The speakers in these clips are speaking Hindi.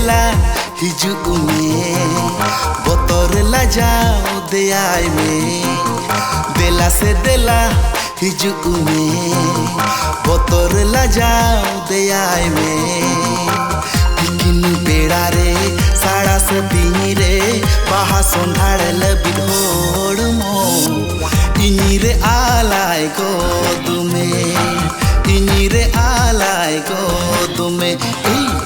देला हिजुक में बतर लजाओ दयाई में देला से देला हिजुक में बतर लजाओ दयाई में तिकिन बेड़ा रे साड़ा से तीनी रे बाहा संधाड़ लबिधोड़ मो इनी रे आलाय गो तुमे इनी रे आलाय गो तुमे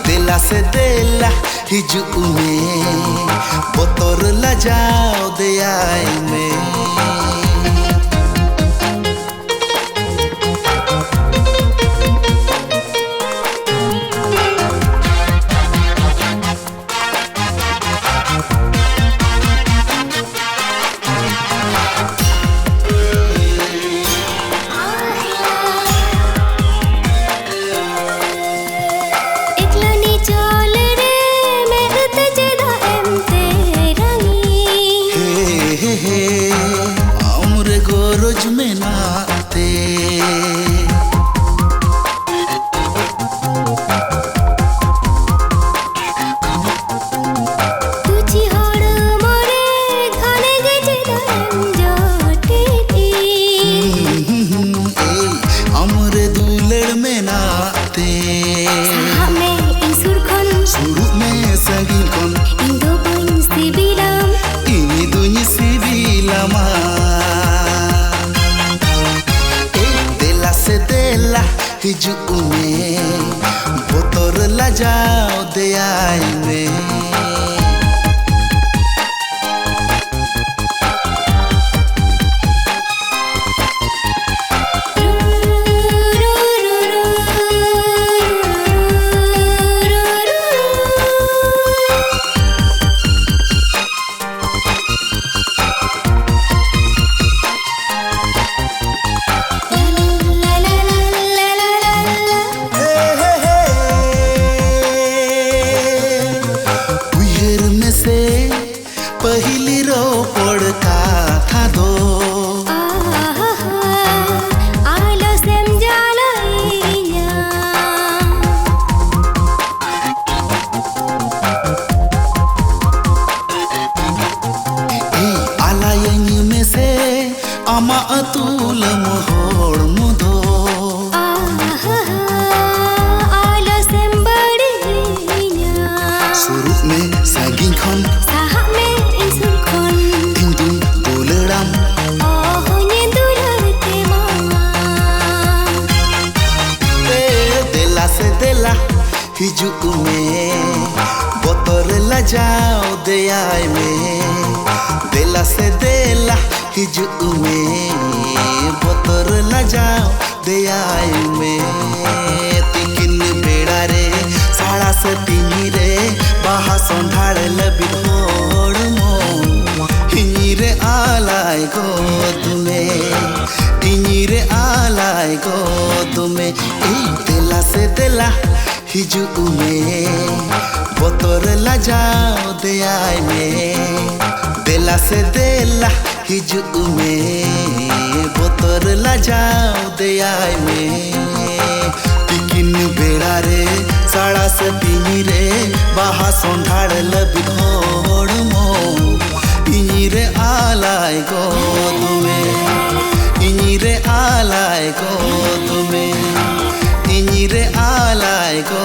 देला से देला हिजुक में बतर लजाओ दयाई में गोरोज में नाते तुझी होड़ मोरे घने गजे दम जोटे हमरे दुलड़ में नाते सामे इंसुर खन सुरु में संगीन खन इंदो बुइन सिबिलम इनी दुनी सिबिलमा देला हिजुक में बतर लजाओ दयाई में पहली रोपड़ का था दो आलो समझाला आलायन में से अमा अतुल मोहड़ मुदो आलो संबड़ी शुरू में सागिन खन देला हिजुक में बतर लजाओ दयाई में देला से देला हिजुक में बतर लजाओ दयाई में तिकिन बेड़ा रे साड़ा से तीनी रे बाहा संधाड़ लबिधोड़ मो हिनी रे आलाय गो तुमे इनी रे आलाय गो तुमे देला से देला हिजुक में बतर लजाओ दयाई में देला से देला हिजुक में बतर लजाओ दयाई में तिकिन बेड़ा रे साड़ा से तीनी रे बाहा संधाड़ लबिधोड़ मो इनी रे आलाय गो तुमे इनी रे आलाय गो तुमे इनी रे आलाय गो